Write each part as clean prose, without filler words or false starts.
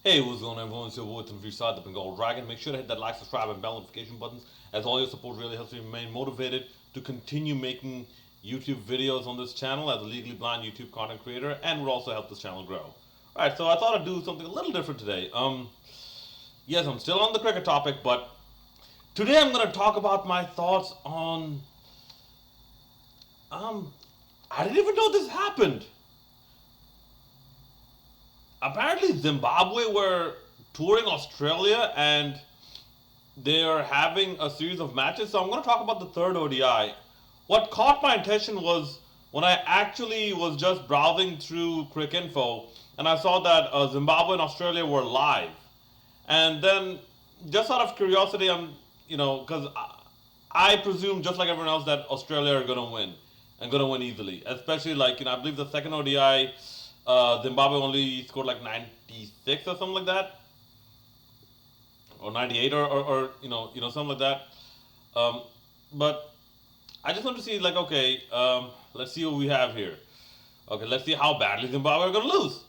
Hey, what's going on, everyone? It's your boy, Tanveer Saad, the Bengal Dragon. Make sure to hit that like, subscribe, and bell notification buttons, as all your support really helps me remain motivated to continue making YouTube videos on this channel as a legally blind YouTube content creator, and would also help this channel grow. Alright, so I thought I'd do something a little different today. Yes, I'm still on the cricket topic, but today I'm going to talk about my thoughts on, I didn't even know this happened. Apparently Zimbabwe were touring Australia and they are having a series of matches. So I'm going to talk about the third ODI. What caught my attention was when I actually was just browsing through Cricinfo and I saw that Zimbabwe and Australia were live. And then, just out of curiosity, because I presume, just like everyone else, that Australia are going to win and going to win easily. Especially, I believe the second ODI, Zimbabwe only scored like 96 or something like that, or 98 or something like that. But I just want to see, okay, let's see what we have here. Okay, let's see how badly Zimbabwe are going to lose.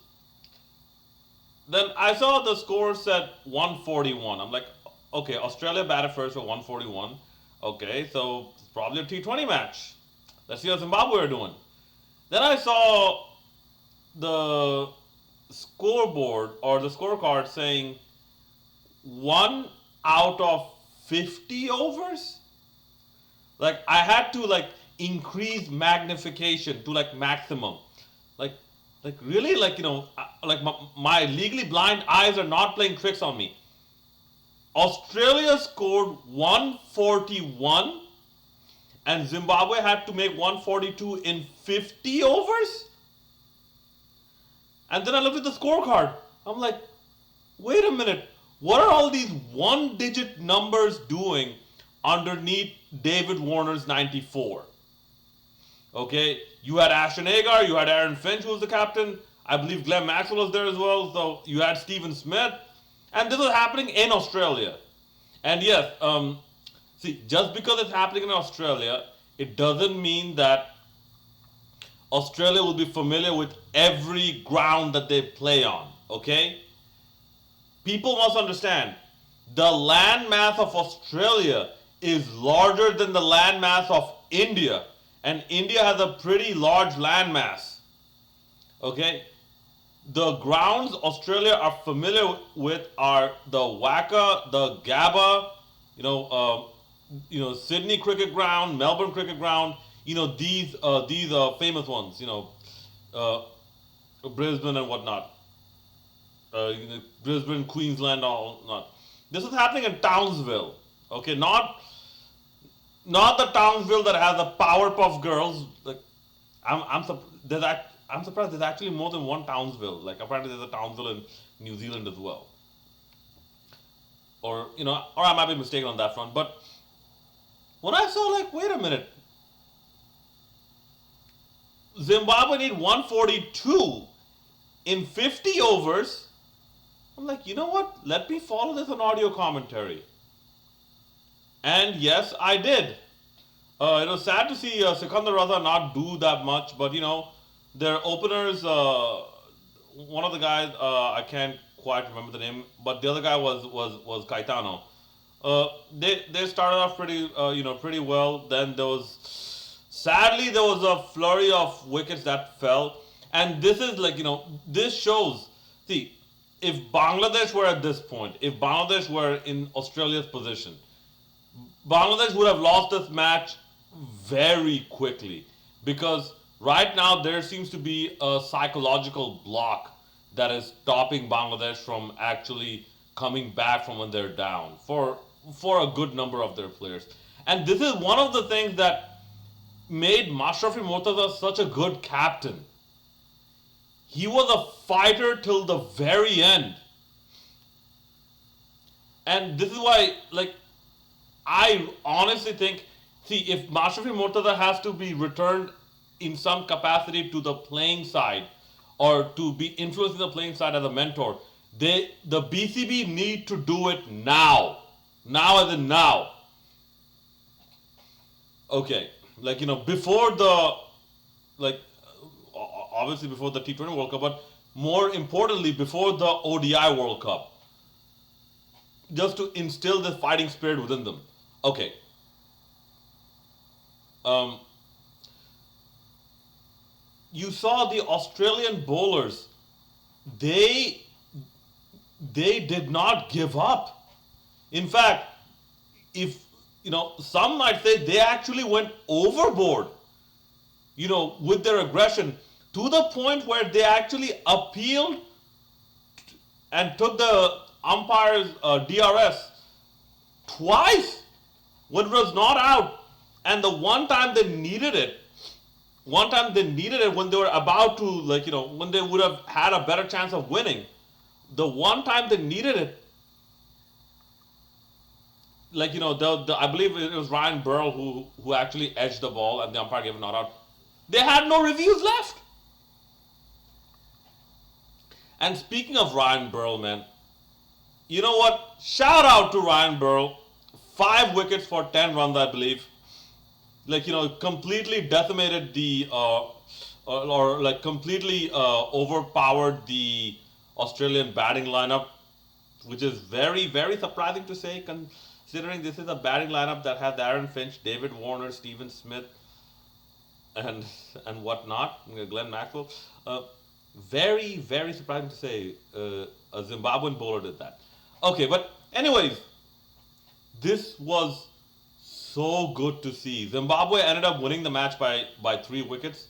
Then I saw the score set 141. I'm like, okay, Australia batted first for 141. Okay, so it's probably a T20 match. Let's see how Zimbabwe are doing. Then I saw the scoreboard or the scorecard saying 1 out of 50 overs. I had to increase magnification to maximum. Really, my legally blind eyes are not playing tricks on me. Australia scored 141 and Zimbabwe had to make 142 in 50 overs? And then I looked at the scorecard. I'm like, wait a minute. What are all these one-digit numbers doing underneath David Warner's 94? Okay, you had Ashton Agar, you had Aaron Finch, who was the captain. I believe Glenn Maxwell was there as well. So you had Stephen Smith. And this was happening in Australia. And yes, see, just because it's happening in Australia, it doesn't mean that Australia will be familiar with every ground that they play on. Okay? People must understand, the landmass of Australia is larger than the landmass of India. And India has a pretty large landmass. Okay? The grounds Australia are familiar with are the Wacker, the Gabba, Sydney Cricket Ground, Melbourne Cricket Ground. These famous ones. Brisbane and whatnot. Brisbane, Queensland, all not. This is happening in Townsville. Okay, not the Townsville that has the Powerpuff Girls. I'm surprised there's actually more than one Townsville. Apparently there's a Townsville in New Zealand as well. Or I might be mistaken on that front. But when I saw wait a minute, Zimbabwe need 142 in 50 overs. I'm like, you know what? Let me follow this on audio commentary. And yes, I did. It was sad to see Sikandar Raza not do that much, but their openers, one of the guys, I can't quite remember the name, but the other guy was Caetano. They started off pretty well. Then sadly there was a flurry of wickets that fell, and this is this shows. See, if Bangladesh were at this point, if Bangladesh were in Australia's position, Bangladesh would have lost this match very quickly, because right now there seems to be a psychological block that is stopping Bangladesh from actually coming back from when they're down for a good number of their players. And this is one of the things that made Mashrafi Mortaza such a good captain. He was a fighter till the very end. And this is why, I honestly think, see, if Mashrafi Mortaza has to be returned in some capacity to the playing side, or to be influencing the playing side as a mentor, the BCB need to do it now. Now as in now. Okay, before the, obviously before the T20 World Cup, but more importantly, before the ODI World Cup, just to instill the fighting spirit within them. Okay. Um, you saw the Australian bowlers, they they did not give up. In fact, if some might say they actually went overboard, with their aggression to the point where they actually appealed and took the umpire's DRS twice when it was not out. And the one time they needed it when they were about to, when they would have had a better chance of winning. The one time they needed it, I believe it was Ryan Burl who actually edged the ball and the umpire gave a not out. They had no reviews left. And speaking of Ryan Burl, man, you know what? Shout out to Ryan Burl. 5 wickets for 10 runs, I believe. Completely decimated the, completely overpowered the Australian batting lineup, which is very, very surprising to say, considering this is a batting lineup that has Aaron Finch, David Warner, Stephen Smith, and whatnot, Glenn Maxwell. Very, very surprising to say a Zimbabwean bowler did that. Okay, but anyways, this was so good to see. Zimbabwe ended up winning the match by 3 wickets.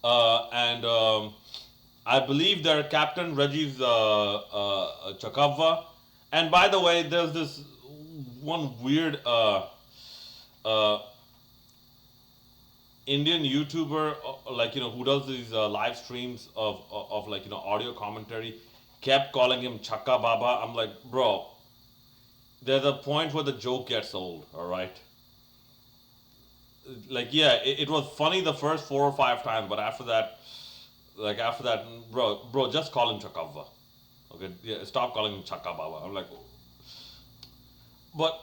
And I believe their captain, Reggie's Chakavva. And by the way, there's this one weird Indian YouTuber, who does these live streams of audio commentary, kept calling him Chakka Baba. I'm like, bro, there's a point where the joke gets old, all right? It was funny the first 4 or 5 times, but after that, bro, just call him Chakavva. Okay, yeah, stop calling him Chakka Baba. I'm like, but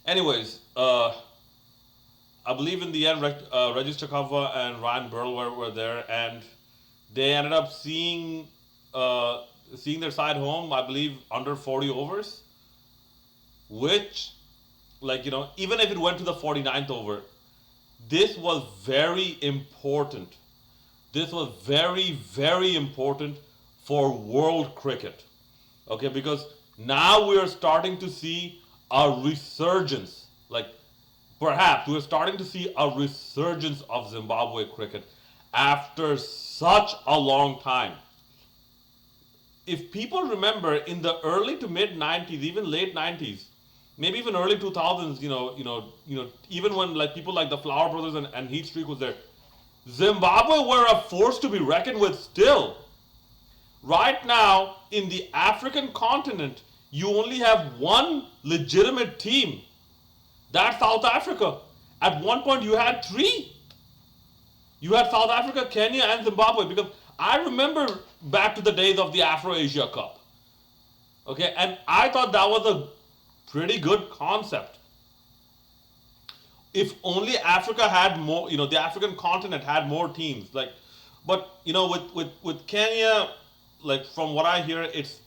anyways, I believe in the end, Regis Chakavva and Ryan Burl were there, and they ended up seeing their side home, I believe, under 40 overs, which, even if it went to the 49th over, this was very important. This was very, very important for world cricket. Okay, because now we are starting to see a resurgence. Perhaps we're starting to see a resurgence of Zimbabwe cricket after such a long time. If people remember, in the early to mid 90s, even late 90s, maybe even early 2000s, even when people like the Flower Brothers and Heat Streak was there, Zimbabwe were a force to be reckoned with still. Right now, in the African continent, you only have one legitimate team. That's South Africa. At one point, you had 3. You had South Africa, Kenya, and Zimbabwe. Because I remember back to the days of the Afro-Asia Cup. Okay, and I thought that was a pretty good concept. If only Africa had more, the African continent had more teams. But with Kenya, from what I hear, it's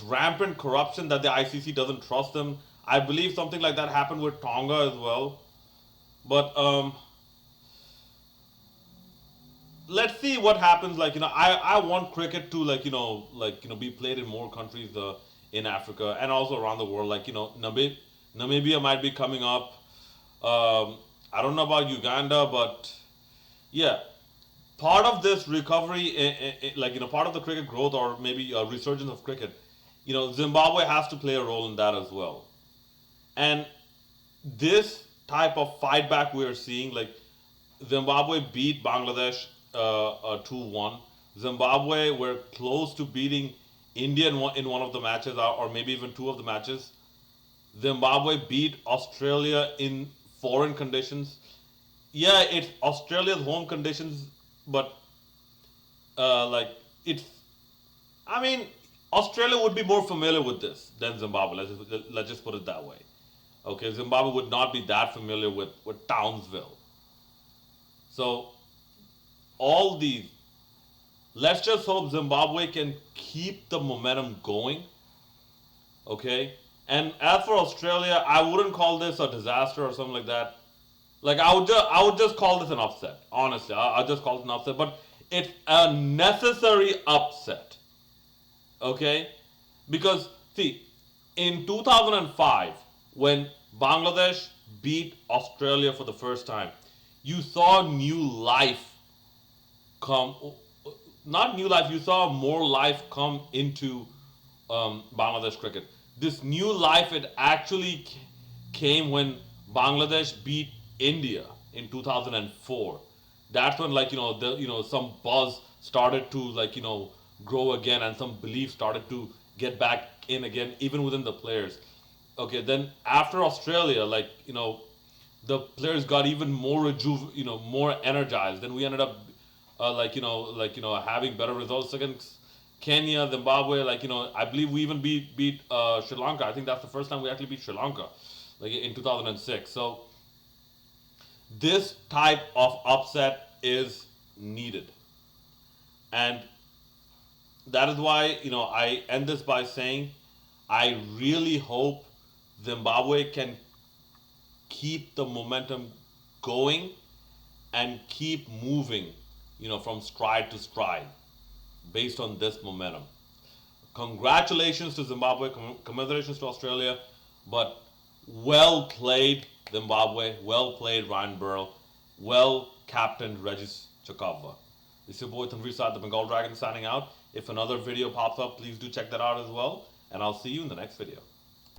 rampant corruption that the ICC doesn't trust them. I believe something like that happened with Tonga as well. But let's see what happens. I want cricket to be played in more countries in Africa and also around the world. Namibia might be coming up. I don't know about Uganda, but yeah, part of this recovery, part of the cricket growth or maybe a resurgence of cricket, Zimbabwe has to play a role in that as well. And this type of fight back we are seeing, Zimbabwe beat Bangladesh 2-1. Zimbabwe were close to beating India in one of the matches, or maybe even 2 of the matches. Zimbabwe beat Australia in foreign conditions. Yeah, it's Australia's home conditions, but Australia would be more familiar with this than Zimbabwe. Let's just put it that way. Okay, Zimbabwe would not be that familiar with Townsville. So all these, let's just hope Zimbabwe can keep the momentum going. Okay. And as for Australia, I wouldn't call this a disaster or something like that. Like I would just call this an upset. Honestly, I'll just call it an upset. But it's a necessary upset. Okay, because see, in 2005, when Bangladesh beat Australia for the first time, you saw new life come. Not new life. You saw more life come into Bangladesh cricket. This new life it actually came when Bangladesh beat India in 2004. That's when some buzz started to grow again, and some belief started to get back in again, even within the players. Okay, then after Australia, the players got even more more energized. Then we ended up having better results against Kenya, Zimbabwe. I believe we even beat Sri Lanka. I think that's the first time we actually beat Sri Lanka, like in 2006. So this type of upset is needed, and that is why I end this by saying I really hope Zimbabwe can keep the momentum going and keep moving, from stride to stride based on this momentum. Congratulations to Zimbabwe, commiserations to Australia, but well played Zimbabwe, well played Ryan Burrell, well captained Regis Chakavva. This is your boy Tanveer Saad, the Bengal Dragon, signing out. If another video pops up, please do check that out as well, and I'll see you in the next video.